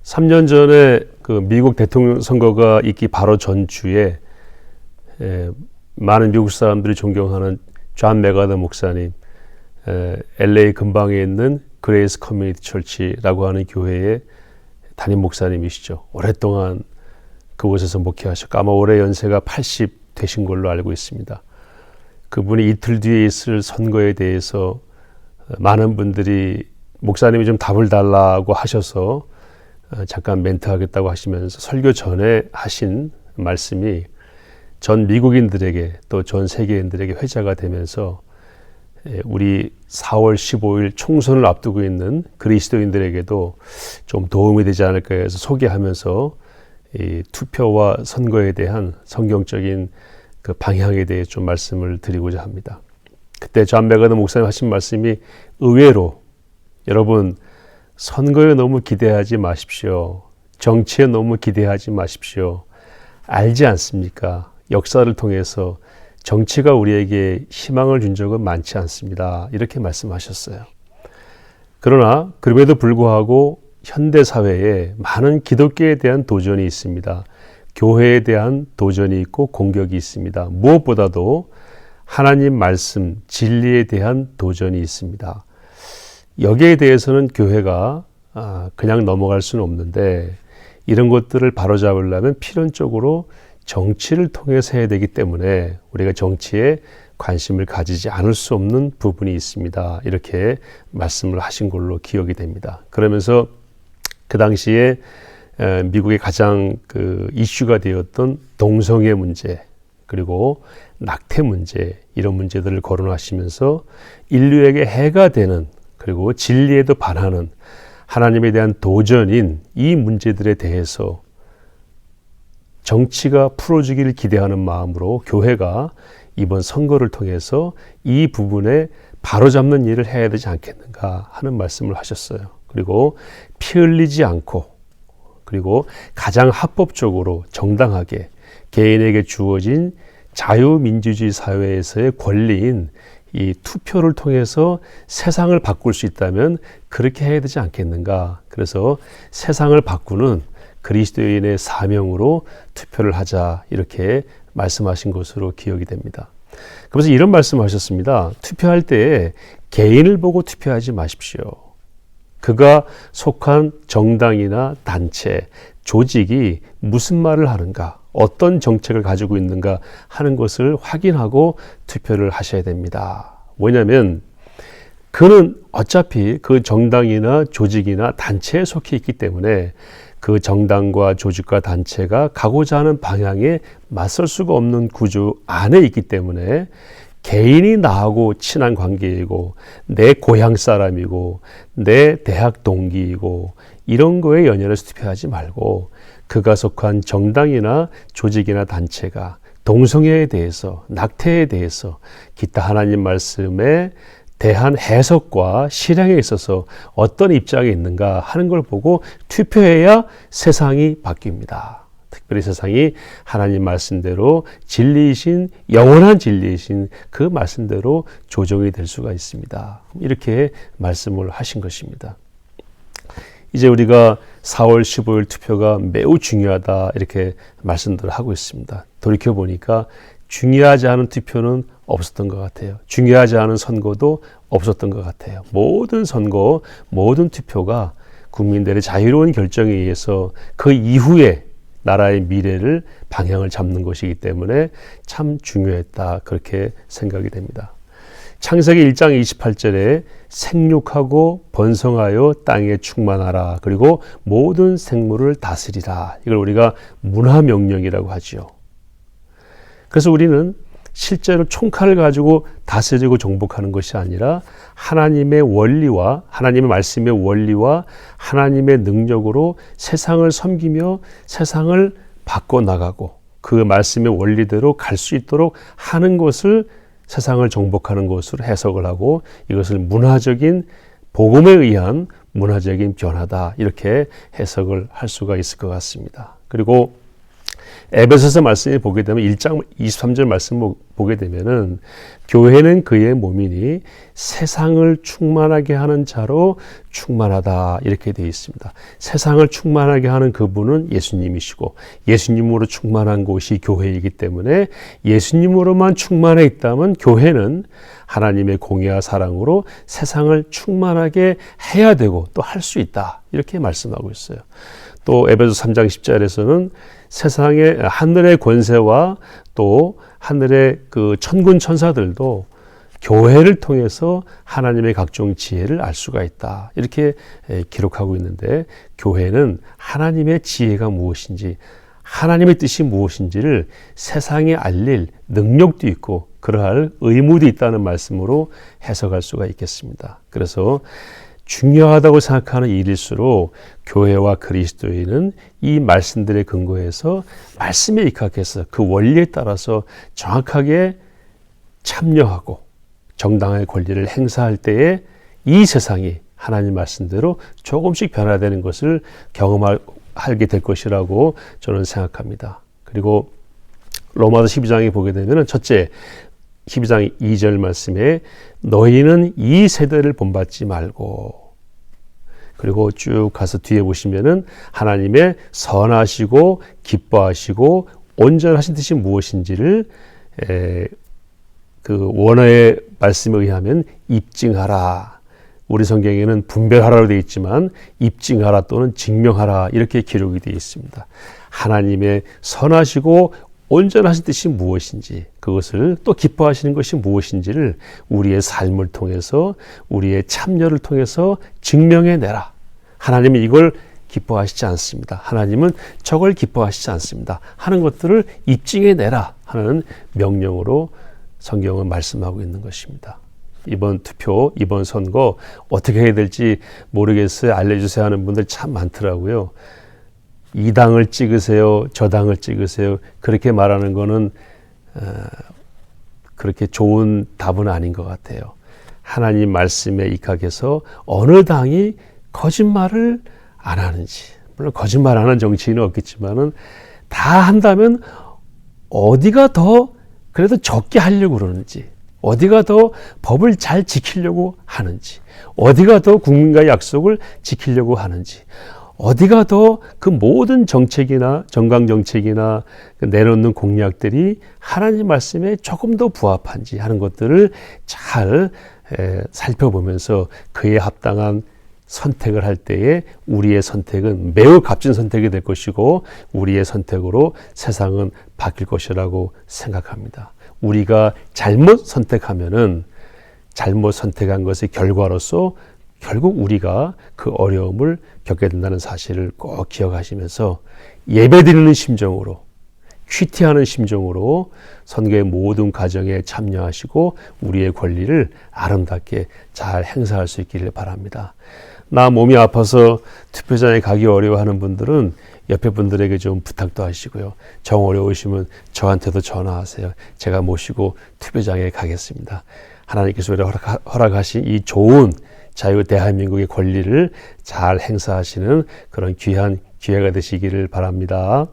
3년 전에 그 미국 대통령 선거가 있기 바로 전주에 많은 미국 사람들이 존경하는 존 맥아더 목사님, LA 근방에 있는 그레이스 커뮤니티 철치라고 하는 교회의 담임 목사님이시죠. 오랫동안 그곳에서 목회하셨고 아마 올해 연세가 80 되신 걸로 알고 있습니다. 그분이 이틀 뒤에 있을 선거에 대해서 많은 분들이 목사님이 좀 답을 달라고 하셔서 잠깐 멘트하겠다고 하시면서 설교 전에 하신 말씀이 전 미국인들에게 또 전 세계인들에게 회자가 되면서 우리 4월 15일 총선을 앞두고 있는 그리스도인들에게도 좀 도움이 되지 않을까 해서 소개하면서 이 투표와 선거에 대한 성경적인 그 방향에 대해 좀 말씀을 드리고자 합니다. 그때 존 맥아더 목사님 하신 말씀이 의외로 여러분 선거에 너무 기대하지 마십시오. 정치에 너무 기대하지 마십시오. 알지 않습니까? 역사를 통해서 정치가 우리에게 희망을 준 적은 많지 않습니다. 이렇게 말씀하셨어요. 그러나 그럼에도 불구하고 현대사회에 많은 기독교에 대한 도전이 있습니다. 교회에 대한 도전이 있고 공격이 있습니다. 무엇보다도 하나님 말씀, 진리에 대한 도전이 있습니다. 여기에 대해서는 교회가 그냥 넘어갈 수는 없는데 이런 것들을 바로잡으려면 필연적으로 정치를 통해서 해야 되기 때문에 우리가 정치에 관심을 가지지 않을 수 없는 부분이 있습니다. 이렇게 말씀을 하신 걸로 기억이 됩니다. 그러면서 그 당시에 미국의 가장 그 이슈가 되었던 동성애 문제 그리고 낙태 문제 이런 문제들을 거론하시면서 인류에게 해가 되는 그리고 진리에도 반하는 하나님에 대한 도전인 이 문제들에 대해서 정치가 풀어주기를 기대하는 마음으로 교회가 이번 선거를 통해서 이 부분에 바로잡는 일을 해야 되지 않겠는가 하는 말씀을 하셨어요. 그리고 피 흘리지 않고 그리고 가장 합법적으로 정당하게 개인에게 주어진 자유민주주의 사회에서의 권리인 이 투표를 통해서 세상을 바꿀 수 있다면 그렇게 해야 되지 않겠는가. 그래서 세상을 바꾸는 그리스도인의 사명으로 투표를 하자 이렇게 말씀하신 것으로 기억이 됩니다. 그래서 이런 말씀하셨습니다. 투표할 때 개인을 보고 투표하지 마십시오. 그가 속한 정당이나 단체, 조직이 무슨 말을 하는가, 어떤 정책을 가지고 있는가 하는 것을 확인하고 투표를 하셔야 됩니다. 왜냐하면 그는 어차피 그 정당이나 조직이나 단체에 속해 있기 때문에 그 정당과 조직과 단체가 가고자 하는 방향에 맞설 수가 없는 구조 안에 있기 때문에 개인이 나하고 친한 관계이고 내 고향 사람이고 내 대학 동기이고 이런 거에 연연해서 투표하지 말고 그가 속한 정당이나 조직이나 단체가 동성애에 대해서 낙태에 대해서 기타 하나님 말씀에 대한 해석과 실행에 있어서 어떤 입장에 있는가 하는 걸 보고 투표해야 세상이 바뀝니다. 특별히 세상이 하나님 말씀대로 진리이신 영원한 진리이신 그 말씀대로 조정이 될 수가 있습니다. 이렇게 말씀을 하신 것입니다. 이제 우리가 4월 15일 투표가 매우 중요하다 이렇게 말씀들을 하고 있습니다. 돌이켜보니까 중요하지 않은 투표는 없었던 것 같아요. 중요하지 않은 선거도 없었던 것 같아요. 모든 선거, 모든 투표가 국민들의 자유로운 결정에 의해서 그 이후에 나라의 미래를 방향을 잡는 것이기 때문에 참 중요했다 그렇게 생각이 됩니다. 창세기 1장 28절에 생육하고 번성하여 땅에 충만하라 그리고 모든 생물을 다스리라 이걸 우리가 문화명령이라고 하죠. 그래서 우리는 실제로 총칼을 가지고 다스리고 정복하는 것이 아니라 하나님의 원리와 하나님의 말씀의 원리와 하나님의 능력으로 세상을 섬기며 세상을 바꿔나가고 그 말씀의 원리대로 갈 수 있도록 하는 것을 세상을 정복하는 것으로 해석을 하고 이것을 문화적인 복음에 의한 문화적인 변화다 이렇게 해석을 할 수가 있을 것 같습니다. 그리고 에베소서 말씀을 보게 되면 1장 23절 말씀 보게 되면은 교회는 그의 몸이니 세상을 충만하게 하는 자로 충만하다 이렇게 되어 있습니다. 세상을 충만하게 하는 그분은 예수님이시고 예수님으로 충만한 곳이 교회이기 때문에 예수님으로만 충만해 있다면 교회는 하나님의 공의와 사랑으로 세상을 충만하게 해야 되고 또 할 수 있다 이렇게 말씀하고 있어요. 또 에베소 3장 10절에서는 세상의 하늘의 권세와 또 하늘의 그 천군 천사들도 교회를 통해서 하나님의 각종 지혜를 알 수가 있다. 이렇게 기록하고 있는데 교회는 하나님의 지혜가 무엇인지 하나님의 뜻이 무엇인지를 세상에 알릴 능력도 있고 그러할 의무도 있다는 말씀으로 해석할 수가 있겠습니다. 그래서 중요하다고 생각하는 일일수록 교회와 그리스도인은 이 말씀들의 근거에서 말씀에 입각해서 그 원리에 따라서 정확하게 참여하고 정당의 권리를 행사할 때에 이 세상이 하나님 말씀대로 조금씩 변화되는 것을 경험하게 될 것이라고 저는 생각합니다. 그리고 로마서 12장에 보게 되면 첫째 12장 2절 말씀에 너희는 이 세대를 본받지 말고 그리고 쭉 가서 뒤에 보시면은 하나님의 선하시고 기뻐하시고 온전하신 뜻이 무엇인지를 그 원어의 말씀에 의하면 입증하라. 우리 성경에는 분별하라고 되어 있지만 입증하라 또는 증명하라 이렇게 기록이 되어 있습니다. 하나님의 선하시고 온전하신 뜻이 무엇인지 그것을 또 기뻐하시는 것이 무엇인지를 우리의 삶을 통해서 우리의 참여를 통해서 증명해내라. 하나님은 이걸 기뻐하시지 않습니다. 하나님은 저걸 기뻐하시지 않습니다. 하는 것들을 입증해내라 하는 명령으로 성경은 말씀하고 있는 것입니다. 이번 투표, 이번 선거 어떻게 해야 될지 모르겠어요. 알려주세요 하는 분들 참 많더라고요. 이 당을 찍으세요. 저 당을 찍으세요. 그렇게 말하는 거는 그렇게 좋은 답은 아닌 것 같아요. 하나님 말씀에 입각해서 어느 당이 거짓말을 안 하는지 물론 거짓말 안 하는 정치인은 없겠지만은 다 한다면 어디가 더 그래도 적게 하려고 그러는지 어디가 더 법을 잘 지키려고 하는지 어디가 더 국민과의 약속을 지키려고 하는지 어디가 더 그 모든 정책이나 정강정책이나 내놓는 공약들이 하나님 말씀에 조금 더 부합한지 하는 것들을 잘 살펴보면서 그에 합당한 선택을 할 때에 우리의 선택은 매우 값진 선택이 될 것이고 우리의 선택으로 세상은 바뀔 것이라고 생각합니다. 우리가 잘못 선택하면은 잘못 선택한 것의 결과로서 결국 우리가 그 어려움을 겪게 된다는 사실을 꼭 기억하시면서 예배드리는 심정으로 퀴티하는 심정으로 선교의 모든 과정에 참여하시고 우리의 권리를 아름답게 잘 행사할 수 있기를 바랍니다. 나 몸이 아파서 투표장에 가기 어려워하는 분들은 옆에 분들에게 좀 부탁도 하시고요. 정 어려우시면 저한테도 전화하세요. 제가 모시고 투표장에 가겠습니다. 하나님께서 허락하신 이 좋은 자유 대한민국의 권리를 잘 행사하시는 그런 귀한 기회가 되시기를 바랍니다.